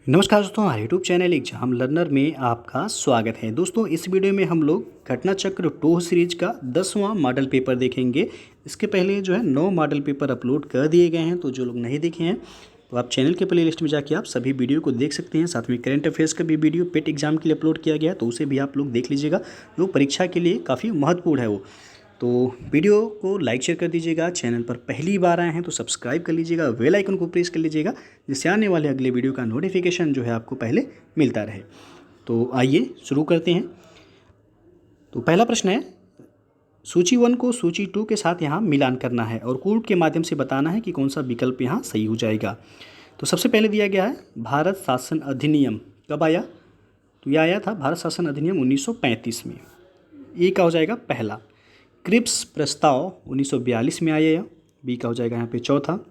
नमस्कार दोस्तों, हमारे यूट्यूब चैनल एग्जाम लर्नर में आपका स्वागत है। दोस्तों, इस वीडियो में हम लोग घटना चक्र 2 सीरीज का 10वां मॉडल पेपर देखेंगे। इसके पहले जो है 9 मॉडल पेपर अपलोड कर दिए गए हैं, तो जो लोग नहीं देखे हैं तो आप चैनल के प्ले लिस्ट में जाके आप सभी वीडियो को देख सकते हैं। साथ में करंट अफेयर्स का भी वीडियो पेट एग्जाम के लिए अपलोड किया गया है, तो उसे भी आप लोग देख लीजिएगा। जो परीक्षा के लिए काफ़ी महत्वपूर्ण है वो। तो वीडियो को लाइक शेयर कर दीजिएगा। चैनल पर पहली बार आए हैं तो सब्सक्राइब कर लीजिएगा, बेल आइकन को प्रेस कर लीजिएगा, जिससे आने वाले अगले वीडियो का नोटिफिकेशन जो है आपको पहले मिलता रहे। तो आइए शुरू करते हैं। तो पहला प्रश्न है, सूची 1 को सूची 2 के साथ यहाँ मिलान करना है और कोड के माध्यम से बताना है कि कौन सा विकल्प यहाँ सही हो जाएगा। तो सबसे पहले दिया गया है भारत शासन अधिनियम कब आया, तो यह आया था भारत शासन अधिनियम 1935 में। ए का हो जाएगा पहला। क्रिप्स प्रस्ताव 1942 में आया, बी का हो जाएगा यहाँ पे चौथा।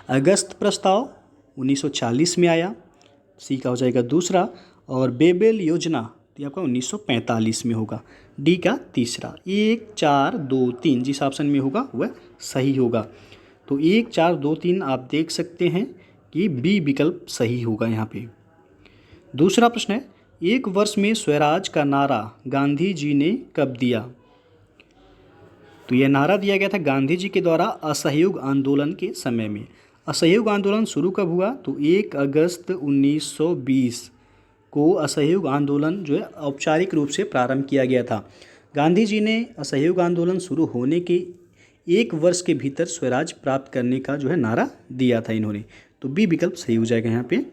अगस्त प्रस्ताव 1940 में आया, सी का हो जाएगा दूसरा। और बेबेल योजना तो आपका 1945 में होगा, डी का तीसरा। 1 4 2 3 जिस ऑप्शन में होगा वह सही होगा। तो 1 4 2 3 आप देख सकते हैं कि बी विकल्प सही होगा यहाँ पे। दूसरा प्रश्न है, एक वर्ष में स्वराज का नारा गांधी जी ने कब दिया, तो यह नारा दिया गया था गांधी जी के द्वारा असहयोग आंदोलन के समय में। असहयोग आंदोलन शुरू कब हुआ, तो 1 अगस्त 1920 को असहयोग आंदोलन जो है औपचारिक रूप से प्रारंभ किया गया था। गांधी जी ने असहयोग आंदोलन शुरू होने के 1 वर्ष के भीतर स्वराज प्राप्त करने का जो है नारा दिया था इन्होंने। तो बी विकल्प सही हो जाएगा यहाँ पे।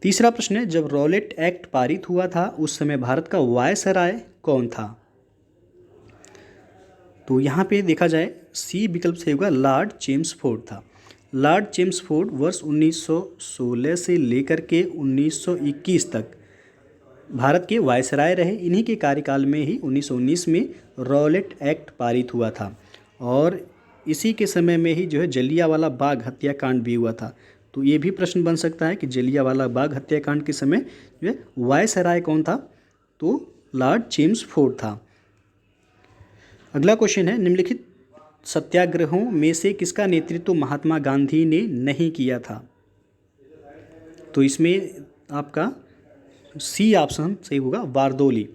तीसरा प्रश्न है, जब रॉलेट एक्ट पारित हुआ था उस समय भारत का वायसराय कौन था, तो यहाँ पे देखा जाए सी विकल्प सही होगा, लॉर्ड चेम्सफोर्ड था। लॉर्ड चेम्सफोर्ड वर्ष 1916 से लेकर के 1921 तक भारत के वायसराय रहे। इन्हीं के कार्यकाल में ही 1919 में रॉलेट एक्ट पारित हुआ था और इसी के समय में ही जो है जलियांवाला बाग हत्याकांड भी हुआ था। तो ये भी प्रश्न बन सकता है कि जलियांवाला बाग हत्याकांड के समय जो है वायसराय कौन था, तो लॉर्ड चेम्सफोर्ड था। अगला क्वेश्चन है, निम्नलिखित सत्याग्रहों में से किसका नेतृत्व महात्मा गांधी ने नहीं किया था, तो इसमें आपका सी ऑप्शन सही होगा, बारदौली।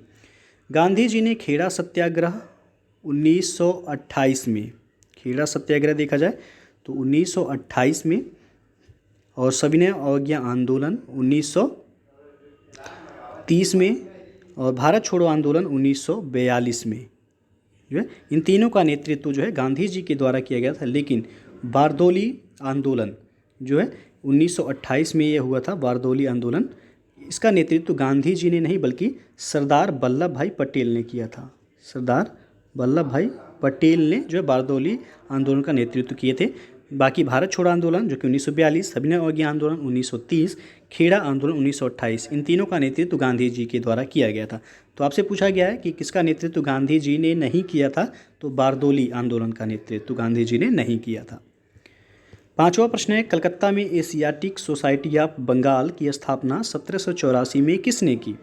गांधी जी ने खेड़ा सत्याग्रह 1928 में, खेड़ा सत्याग्रह देखा जाए तो 1928 में, और सविनय अवज्ञा आंदोलन 1930 में, और भारत छोड़ो आंदोलन 1942 में जो है इन तीनों का नेतृत्व जो है गांधी जी के द्वारा किया गया था। लेकिन बारदौली आंदोलन जो है 1928 में ये हुआ था, बारदौली आंदोलन, इसका नेतृत्व गांधी जी ने नहीं बल्कि सरदार वल्लभ भाई पटेल ने किया था। सरदार वल्लभ भाई पटेल ने जो है बारदौली आंदोलन का नेतृत्व किए थे। बाकी भारत छोड़ो आंदोलन जो कि 1942, सविनय अवज्ञा आंदोलन 1930, खेड़ा आंदोलन 1928, इन तीनों का नेतृत्व गांधी जी के द्वारा किया गया था। तो आपसे पूछा गया है कि किसका नेतृत्व गांधी जी ने नहीं किया था, तो बारदौली आंदोलन का नेतृत्व गांधी जी ने नहीं किया था। पांचवा प्रश्न है, कलकत्ता में एशियाटिक सोसाइटी ऑफ बंगाल की स्थापना 1784 में किसने की,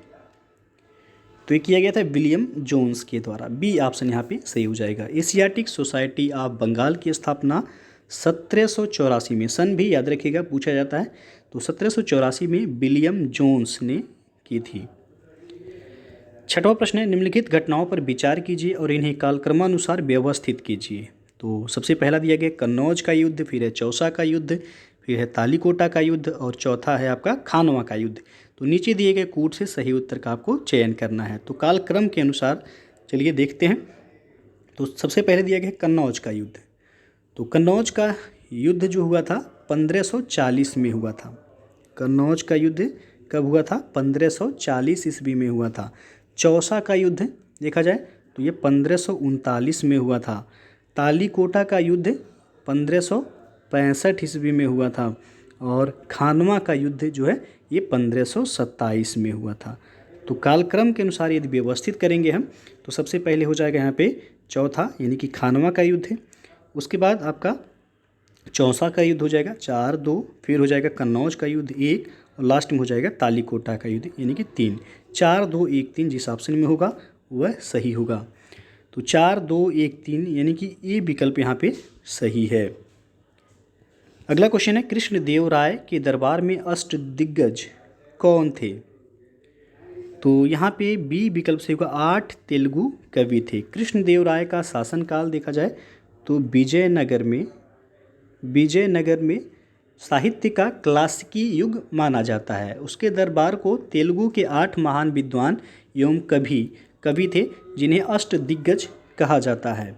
तो ये किया गया था विलियम जोन्स के द्वारा। बी ऑप्शन यहाँ पे सही हो जाएगा। एशियाटिक सोसाइटी ऑफ बंगाल की स्थापना 1784 में, सन भी याद रखिएगा पूछा जाता है, तो 1784 में विलियम जोन्स ने की थी। छठवां प्रश्न है, निम्नलिखित घटनाओं पर विचार कीजिए और इन्हें कालक्रमानुसार व्यवस्थित कीजिए। तो सबसे पहला दिया गया कन्नौज का युद्ध, फिर है चौसा का युद्ध, फिर है तालीकोटा का युद्ध, और चौथा है आपका खानवा का युद्ध। तो नीचे दिए गए कूट से सही उत्तर का आपको चयन करना है। तो कालक्रम के अनुसार चलिए देखते हैं। तो सबसे पहले दिया गया कन्नौज का युद्ध। तो कन्नौज का युद्ध जो हुआ था 1540 में हुआ था। कन्नौज का युद्ध कब हुआ था, 1540 ईस्वी में हुआ था। चौसा का युद्ध देखा जाए तो ये 1539 में हुआ था। तालीकोटा का युद्ध 1565 ईस्वी में हुआ था, और खानवा का युद्ध जो है ये 1527 में हुआ था। तो कालक्रम के अनुसार यदि व्यवस्थित करेंगे हम, तो सबसे पहले हो जाएगा यहाँ पे चौथा यानी कि खानवा का युद्ध, उसके बाद आपका चौसा का युद्ध हो जाएगा 4-2, फिर हो जाएगा कन्नौज का युद्ध 1, और लास्ट में हो जाएगा तालीकोटा का युद्ध यानी कि 3। 4-2-1-3 जिस ऑप्शन में होगा वह सही होगा। तो 4-2-1-3 यानी कि ए विकल्प यहाँ पे सही है। अगला क्वेश्चन है, कृष्णदेव राय के दरबार में अष्टदिग्गज कौन थे? तो यहाँ पे बी विकल्प से होगा 8 तेलुगु कवि थे। कृष्णदेव राय का शासनकाल देखा जाए तो विजयनगर में साहित्य का क्लासिकी युग माना जाता है। उसके दरबार को तेलुगु के 8 महान विद्वान एवं कवि थे जिन्हें अष्टदिग्गज कहा जाता है,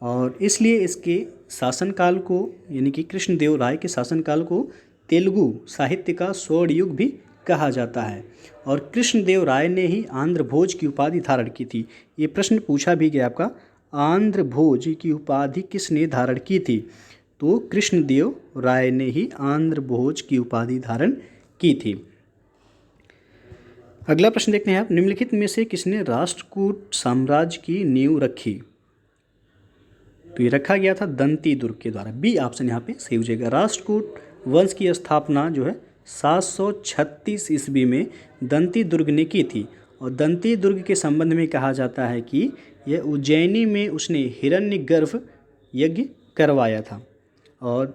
और इसलिए इसके शासनकाल को यानी कि कृष्णदेव राय के शासनकाल को तेलुगु साहित्य का स्वर्ण युग भी कहा जाता है। और कृष्णदेव राय ने ही आंध्र भोज की उपाधि धारण की थी। ये प्रश्न पूछा भी गया आपका, आंध्र भोज की उपाधि किसने धारण की थी? तो कृष्णदेव राय ने ही आंध्र भोज की उपाधि धारण की थी। अगला प्रश्न देखते हैं आप, निम्नलिखित में से किसने राष्ट्रकूट साम्राज्य की नींव रखी? तो ये रखा गया था दंती दुर्ग के द्वारा। बी ऑप्शन यहाँ पे सही हो जाएगा। राष्ट्रकूट वंश की स्थापना जो है 736 ईस्वी में दंती दुर्ग ने की थी, और दंती दुर्ग के संबंध में कहा जाता है कि यह उज्जैनी में उसने हिरण्यगर्भ यज्ञ करवाया था। और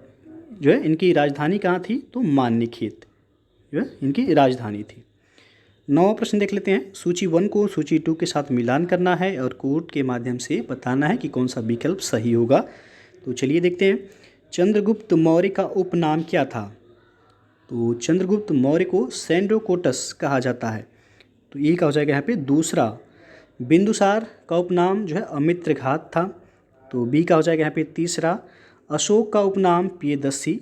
जो है इनकी राजधानी कहाँ थी? तो मान्यखेत जो है इनकी राजधानी थी। 9वां प्रश्न देख लेते हैं, सूची 1 को सूची 2 के साथ मिलान करना है और कोड के माध्यम से बताना है कि कौन सा विकल्प सही होगा। तो चलिए देखते हैं, चंद्रगुप्त मौर्य का उपनाम क्या था? तो चंद्रगुप्त मौर्य को सेंड्रोकोटस कहा जाता है, तो ये क्या हो जाएगा यहाँ पे दूसरा। बिंदुसार का उपनाम जो है अमित्रघात था, तो बी का हो जाएगा यहाँ पे तीसरा। अशोक का उपनाम प्रियदर्शी,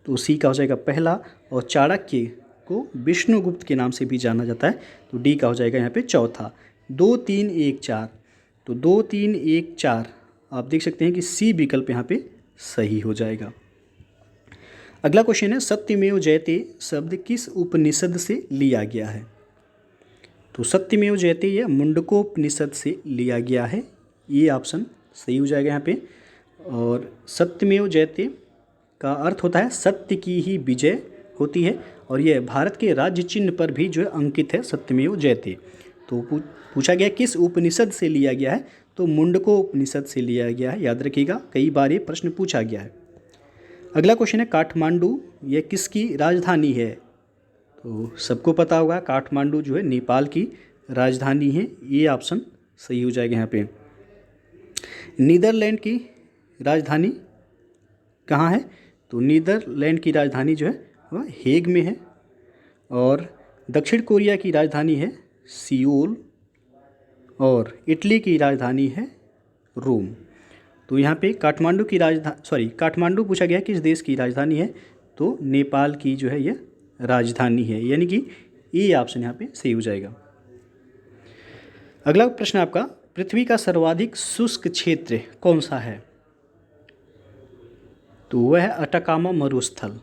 तो सी का हो जाएगा पहला। और चाणक्य को विष्णुगुप्त के नाम से भी जाना जाता है, तो डी का हो जाएगा यहाँ पे चौथा। 2 3 1 4, तो 2 3 1 4 आप देख सकते हैं कि सी विकल्प यहाँ पे सही हो जाएगा। अगला क्वेश्चन है, सत्यमेव जयते शब्द किस उपनिषद से लिया गया है? तो सत्यमेव जयते यह मुंडकोपनिषद से लिया गया है, ये ऑप्शन सही हो जाएगा यहाँ पे। और सत्यमेव जयते का अर्थ होता है सत्य की ही विजय होती है, और यह भारत के राज्य चिन्ह पर भी जो है अंकित है सत्यमेव जयते। तो पूछा गया किस उपनिषद से लिया गया है? तो मुंडकोपनिषद से लिया गया है, याद रखिएगा, कई बार ये प्रश्न पूछा गया है। अगला क्वेश्चन है, काठमांडू यह किसकी राजधानी है? तो सबको पता होगा काठमांडू जो है नेपाल की राजधानी है, ये ऑप्शन सही हो जाएगा यहाँ पे। नीदरलैंड की राजधानी कहाँ है? तो नीदरलैंड की राजधानी जो है वह हेग में है। और दक्षिण कोरिया की राजधानी है सियोल, और इटली की राजधानी है रोम। तो यहाँ पे काठमांडू पूछा गया किस देश की राजधानी है? तो नेपाल की जो है यह राजधानी है, यानी कि ये ऑप्शन यहाँ पे सही हो जाएगा। अगला प्रश्न आपका, पृथ्वी का सर्वाधिक शुष्क क्षेत्र कौन सा है? तो वह है अटाकामा मरुस्थल,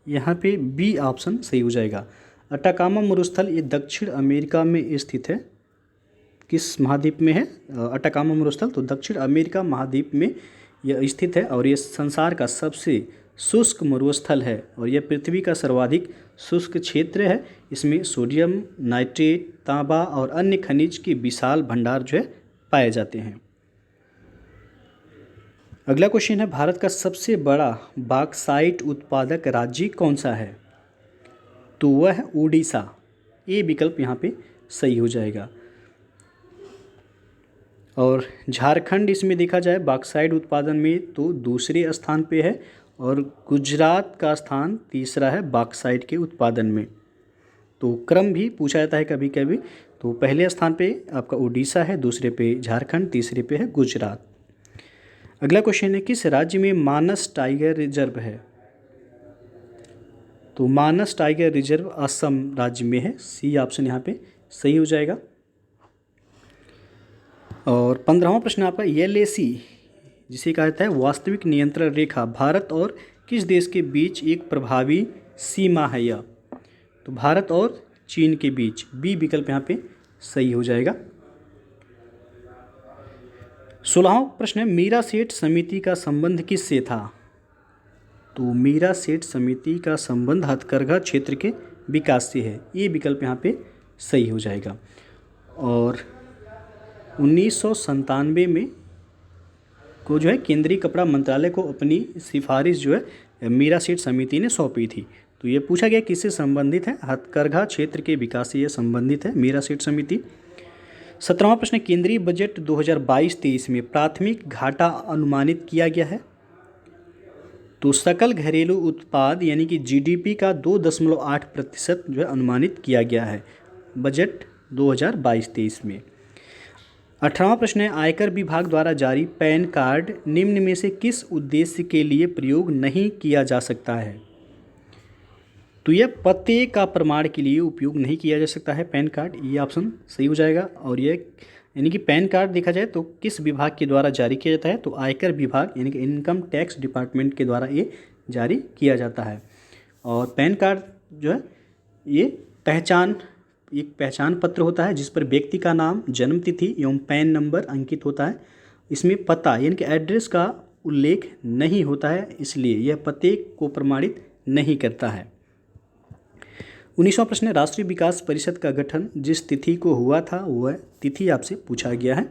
यहाँ पे बी ऑप्शन सही हो जाएगा। अटाकामा मरुस्थल ये दक्षिण अमेरिका में स्थित है। किस महाद्वीप में है अटाकामा मरुस्थल? तो दक्षिण अमेरिका महाद्वीप में यह स्थित है, और यह संसार का सबसे शुष्क मरुस्थल है, और यह पृथ्वी का सर्वाधिक शुष्क क्षेत्र है। इसमें सोडियम नाइट्रेट, तांबा और अन्य खनिज के विशाल भंडार जो है पाए जाते हैं। अगला क्वेश्चन है, भारत का सबसे बड़ा बॉक्साइट उत्पादक राज्य कौन सा है? तो वह है उड़ीसा, ये विकल्प यहाँ पे सही हो जाएगा। और झारखंड इसमें देखा जाए बॉक्साइट उत्पादन में तो दूसरे स्थान पे है, और गुजरात का स्थान तीसरा है बॉक्साइट के उत्पादन में। तो क्रम भी पूछा जाता है कभी कभी, तो पहले स्थान पे आपका उड़ीसा है, दूसरे पे झारखंड, तीसरे पे है गुजरात। अगला क्वेश्चन है, किस राज्य में मानस टाइगर रिजर्व है? तो मानस टाइगर रिजर्व असम राज्य में है, सी ऑप्शन यहाँ पे सही हो जाएगा। और 15वां प्रश्न आपका, LAC जिसे कहा जाता है वास्तविक नियंत्रण रेखा, भारत और किस देश के बीच एक प्रभावी सीमा है यह? तो भारत और चीन के बीच, बी विकल्प यहाँ पे सही हो जाएगा। 16वां प्रश्न है, मीरा सेठ समिति का संबंध किससे था? तो मीरा सेठ समिति का संबंध हथकरघा क्षेत्र के विकास से है, ये विकल्प यहाँ पे सही हो जाएगा। और 1997 में को जो है केंद्रीय कपड़ा मंत्रालय को अपनी सिफारिश जो है मीरा सेठ समिति ने सौंपी थी। तो ये पूछा गया किससे संबंधित है, हथकरघा क्षेत्र के विकास से ये संबंधित है मीरा सेठ समिति। 17वां प्रश्न, केंद्रीय बजट 2022-23 में प्राथमिक घाटा अनुमानित किया गया है। तो सकल घरेलू उत्पाद यानी कि जीडीपी का 2.8% जो है अनुमानित किया गया है बजट 2022-23 में। 18वां प्रश्न है, आयकर विभाग द्वारा जारी पैन कार्ड निम्न में से किस उद्देश्य के लिए प्रयोग नहीं किया जा सकता है। तो यह पते का प्रमाण के लिए उपयोग नहीं किया जा सकता है पैन कार्ड, ये ऑप्शन सही हो जाएगा। और ये यानी कि पैन कार्ड देखा जाए तो किस विभाग के द्वारा जारी किया जाता है, तो आयकर विभाग यानी कि इनकम टैक्स डिपार्टमेंट के द्वारा ये जारी किया जाता है। और पैन कार्ड जो है ये एक पहचान पत्र होता है जिस पर व्यक्ति का नाम, जन्म तिथि एवं पैन नंबर अंकित होता है। इसमें पता यानी कि एड्रेस का उल्लेख नहीं होता है, इसलिए यह पते को प्रमाणित नहीं करता है। 19वां प्रश्न है, राष्ट्रीय विकास परिषद का गठन जिस तिथि को हुआ था वह तिथि आपसे पूछा गया है।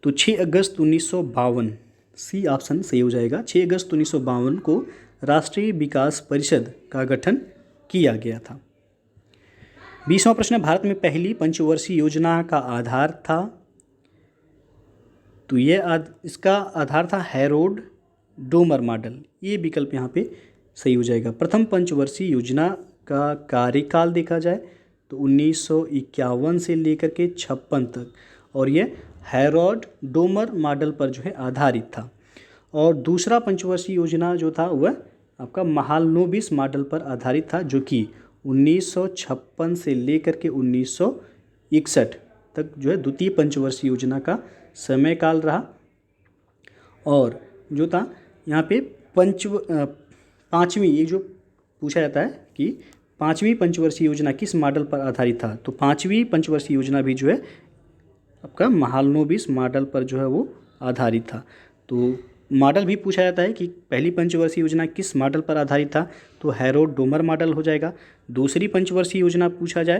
तो 6 अगस्त 1952, सी ऑप्शन सही हो जाएगा। 6 अगस्त 1952 को राष्ट्रीय विकास परिषद का गठन किया गया था। 20वां प्रश्न, भारत में पहली पंचवर्षीय योजना का आधार था। तो इसका आधार था हैरोल्ड डोमर मॉडल, ये विकल्प यहाँ पे सही हो जाएगा। प्रथम पंचवर्षीय योजना का कार्यकाल देखा जाए तो 1951 से लेकर के 56 तक, और ये हैरोल्ड डोमर मॉडल पर जो है आधारित था। और दूसरा पंचवर्षीय योजना जो था वह आपका महालनोबिस मॉडल पर आधारित था, जो कि 1956 से लेकर के 1961 तक जो है द्वितीय पंचवर्षीय योजना का समय काल रहा। और जो था यहाँ पे पाँचवीं, ये जो पूछा जाता है कि पाँचवीं पंचवर्षीय योजना किस मॉडल पर आधारित था, तो पाँचवीं पंचवर्षीय योजना भी जो है आपका महालनोबिस मॉडल पर जो है वो आधारित था। तो मॉडल भी पूछा जाता है कि पहली पंचवर्षीय योजना किस मॉडल पर आधारित था, तो हैरोल्ड डोमर मॉडल हो जाएगा। दूसरी पंचवर्षीय योजना पूछा जाए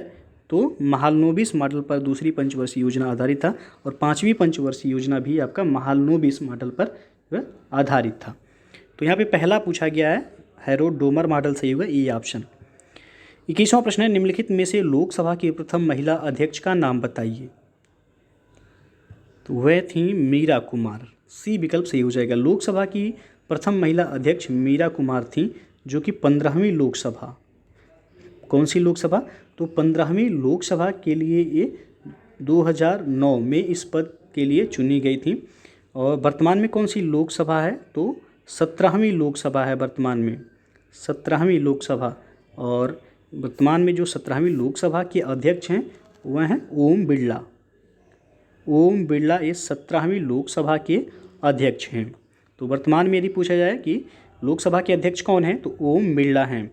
तो महालनोबिस मॉडल पर दूसरी पंचवर्षीय योजना आधारित था। और पाँचवीं पंचवर्षीय योजना भी आपका महालनोबिस मॉडल पर जो है आधारित था। तो यहाँ पे पहला पूछा गया है हैरोल्ड डोमर मॉडल सही होगा, ये ऑप्शन। 21वां प्रश्न है, निम्नलिखित में से लोकसभा की प्रथम महिला अध्यक्ष का नाम बताइए। तो वह थी मीरा कुमार, सी विकल्प सही हो जाएगा। लोकसभा की प्रथम महिला अध्यक्ष मीरा कुमार थी, जो कि 15वीं लोकसभा, कौन सी लोकसभा, तो 15वीं लोकसभा के लिए ये 2009 में इस पद के लिए चुनी गई थी। और वर्तमान में कौन सी लोकसभा है, तो 17वीं लोकसभा है वर्तमान में, 17वीं लोकसभा। और वर्तमान में जो 17वीं लोकसभा के अध्यक्ष हैं वह हैं ओम बिरला। ओम बिरला ये 17वीं लोकसभा के अध्यक्ष हैं। तो वर्तमान में यदि पूछा जाए कि लोकसभा के अध्यक्ष कौन हैं, तो ओम बिरला हैं।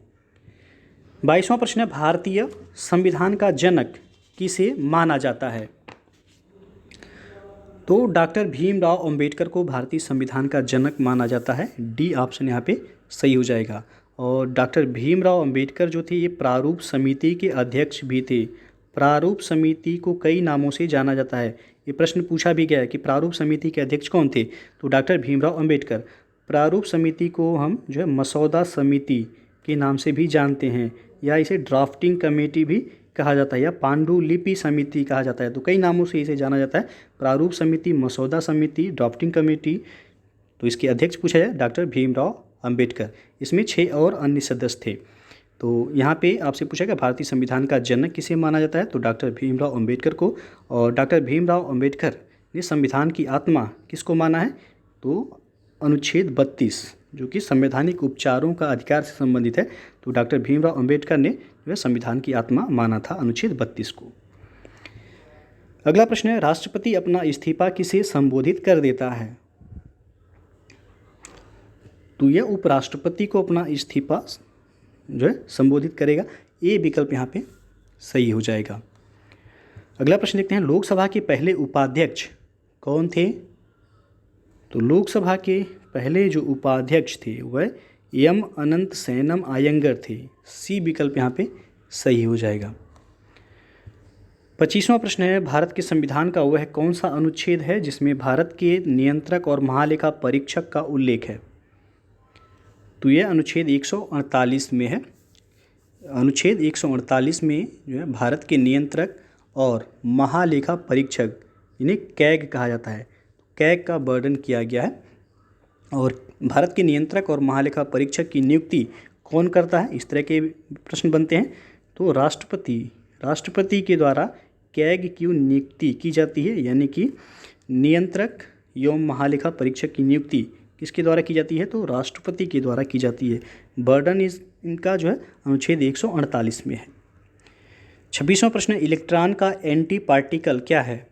22वां प्रश्न है, भारतीय संविधान का जनक किसे माना जाता है। तो डॉक्टर भीमराव अंबेडकर को भारतीय संविधान का जनक माना जाता है, डी ऑप्शन यहाँ पे सही हो जाएगा। और डॉक्टर भीमराव अंबेडकर जो थे ये प्रारूप समिति के अध्यक्ष भी थे। प्रारूप समिति को कई नामों से जाना जाता है, ये प्रश्न पूछा भी गया है कि प्रारूप समिति के अध्यक्ष कौन थे, तो डॉक्टर भीमराव अंबेडकर। प्रारूप समिति को हम जो है मसौदा समिति के नाम से भी जानते हैं, या इसे ड्राफ्टिंग कमेटी भी कहा जाता है, या पांडुलिपि समिति कहा जाता है। तो कई नामों से इसे जाना जाता है, प्रारूप समिति, मसौदा समिति, ड्राफ्टिंग कमेटी। तो इसके अध्यक्ष पूछा जाए डॉक्टर भीमराव अंबेडकर। इसमें 6 और अन्य सदस्य थे। तो यहाँ पे आपसे पूछा गया भारतीय संविधान का जनक किसे माना जाता है, तो डॉक्टर भीमराव अंबेडकर को। और डॉक्टर भीमराव अंबेडकर ने संविधान की आत्मा किसको माना है, तो अनुच्छेद 32 जो कि संवैधानिक उपचारों का अधिकार से संबंधित है, तो डॉक्टर भीमराव अंबेडकर ने वह संविधान की आत्मा माना था अनुच्छेद 32 को। अगला प्रश्न है, राष्ट्रपति अपना इस्तीफा किसे संबोधित कर देता है। तो यह उपराष्ट्रपति को अपना इस्तीफा जो है संबोधित करेगा, ये विकल्प यहाँ पे सही हो जाएगा। अगला प्रश्न देखते हैं, लोकसभा के पहले उपाध्यक्ष कौन थे। तो लोकसभा के पहले जो उपाध्यक्ष थे वह एम अनंत सैनम आयंगर थे, सी विकल्प यहाँ पे सही हो जाएगा। 25वां प्रश्न है, भारत के संविधान का वह कौन सा अनुच्छेद है जिसमें भारत के नियंत्रक और महालेखा परीक्षक का उल्लेख है। तो ये अनुच्छेद 148 में है। अनुच्छेद 148 में जो है भारत के नियंत्रक और महालेखा परीक्षक, इन्हें कैग कहा जाता है, कैग का वर्णन किया गया है। और भारत के नियंत्रक और महालेखा परीक्षक की नियुक्ति कौन करता है, इस तरह के प्रश्न बनते हैं। तो राष्ट्रपति के द्वारा कैग की नियुक्ति की जाती है, यानी कि नियंत्रक एवं महालेखा परीक्षक की नियुक्ति किसके द्वारा की जाती है, तो राष्ट्रपति के द्वारा की जाती है। बर्डन इनका जो है अनुच्छेद 148 में है। 26वां प्रश्न, इलेक्ट्रॉन का एंटी पार्टिकल क्या है।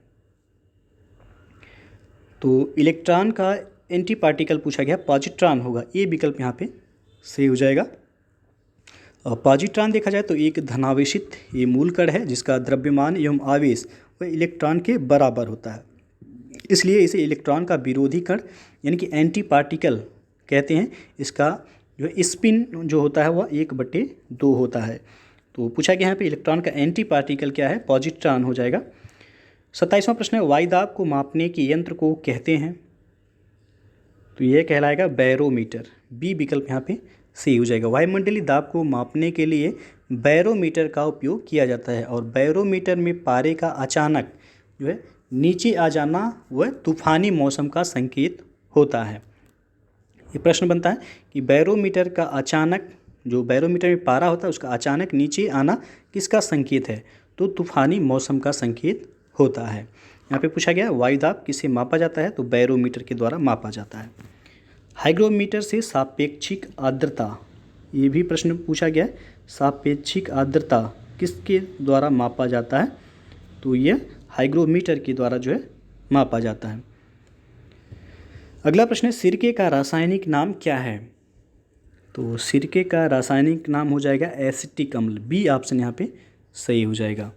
तो इलेक्ट्रॉन का एंटी पार्टिकल पूछा गया, पॉजिट्रॉन होगा, ये विकल्प यहाँ पे सही हो जाएगा। पॉजिट्रॉन देखा जाए तो एक धनावेशित ये मूल कण है जिसका द्रव्यमान एवं आवेश वह इलेक्ट्रॉन के बराबर होता है, इसलिए इसे इलेक्ट्रॉन का विरोधी कण यानी कि एंटी पार्टिकल कहते हैं। इसका जो स्पिन जो होता है वह 1/2 होता है। तो पूछा गया यहाँ पे इलेक्ट्रॉन का एंटी पार्टिकल क्या है, पॉजिट्रॉन हो जाएगा। 27वां प्रश्न है, वायुदाब को मापने के यंत्र को कहते हैं। तो यह कहलाएगा बैरोमीटर, बी विकल्प यहाँ पे सही हो जाएगा। वायुमंडलीय दाब को मापने के लिए बैरोमीटर का उपयोग किया जाता है और बैरोमीटर में पारे का अचानक जो है नीचे आ जाना वह तूफानी मौसम का संकेत होता है। ये प्रश्न बनता है कि बैरोमीटर का अचानक, जो बैरोमीटर में पारा होता है उसका अचानक नीचे आना किसका संकेत है, तो तूफानी मौसम का संकेत होता है। यहाँ पे पूछा गया वायुदाब किससे मापा जाता है, तो बैरोमीटर के द्वारा मापा जाता है। हाइग्रोमीटर से सापेक्षिक आर्द्रता, ये भी प्रश्न पूछा गया है, सापेक्षिक आर्द्रता किसके द्वारा मापा जाता है, तो ये हाइग्रोमीटर के द्वारा जो है मापा जाता है। अगला प्रश्न है, सिरके का रासायनिक नाम क्या है। तो सिरके का रासायनिक नाम हो जाएगा एसिटिक अम्ल, बी ऑप्शन यहाँ पे सही हो जाएगा।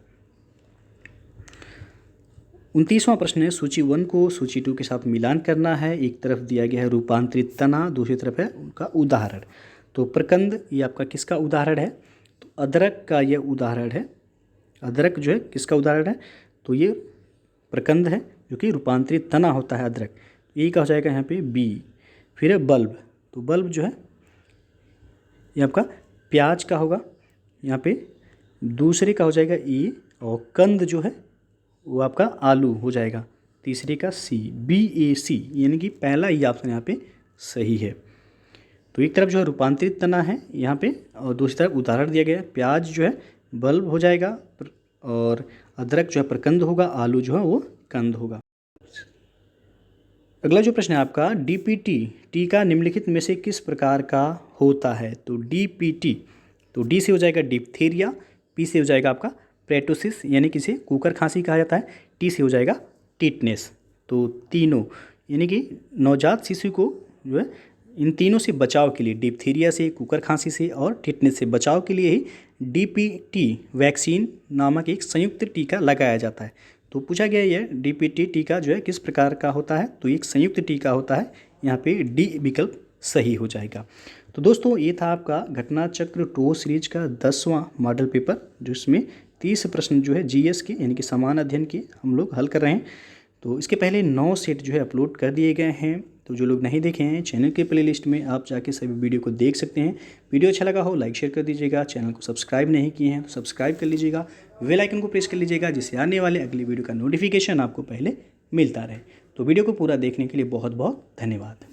29वां प्रश्न है, सूची 1 को सूची 2 के साथ मिलान करना है। एक तरफ दिया गया है रूपांतरित तना, दूसरी तरफ है उनका उदाहरण। तो प्रकंद ये आपका किसका उदाहरण है, तो अदरक का ये उदाहरण है। अदरक जो है किसका उदाहरण है, तो ये प्रकंद है जो कि रूपांतरित तना होता है अदरक, ये का हो जाएगा यहाँ पे बी। फिर है बल्ब, तो बल्ब जो है ये आपका प्याज का होगा यहाँ पे, दूसरे का हो जाएगा ई, और कंद जो है वो आपका आलू हो जाएगा, तीसरे का सी, BAC, यानी कि पहला ही ऑप्शन यहाँ पे सही है। तो एक तरफ जो है रूपांतरित तना है यहाँ पे और दूसरी तरफ उदाहरण दिया गया है। प्याज जो है बल्ब हो जाएगा और अदरक जो है प्रकंद होगा, आलू जो है वो कंद होगा। अगला जो प्रश्न है आपका, DPT टीका निम्नलिखित में से किस प्रकार का होता है। तो DPT, तो डी से हो जाएगा डिप्थीरिया, पी से हो जाएगा आपका पेटोसिस यानी कि इसे कुकर खांसी कहा जाता है, टी से हो जाएगा टिटनेस। तो तीनों यानी कि नवजात शिशु को जो है इन तीनों से बचाव के लिए, डिप्थीरिया से, कुकर खांसी से और टिटनेस से बचाव के लिए ही DPT वैक्सीन नामक एक संयुक्त टीका लगाया जाता है। तो पूछा गया यह DPT टीका जो है किस प्रकार का होता है, तो एक संयुक्त टीका होता है, यहाँ पे डी विकल्प सही हो जाएगा। तो दोस्तों ये था आपका घटना चक्र 2 सीरीज का 10वां मॉडल पेपर, जिसमें 30 प्रश्न जो है GS के यानी कि समान अध्ययन के हम लोग हल कर रहे हैं। तो इसके पहले 9 सेट जो है अपलोड कर दिए गए हैं, तो जो लोग नहीं देखे हैं चैनल के प्लेलिस्ट में आप जाके सभी वीडियो को देख सकते हैं। वीडियो अच्छा लगा हो लाइक शेयर कर दीजिएगा, चैनल को सब्सक्राइब नहीं किए हैं तो सब्सक्राइब कर लीजिएगा, बेल आइकन को प्रेस कर लीजिएगा जिससे आने वाले अगली वीडियो का नोटिफिकेशन आपको पहले मिलता रहे। तो वीडियो को पूरा देखने के लिए बहुत बहुत धन्यवाद।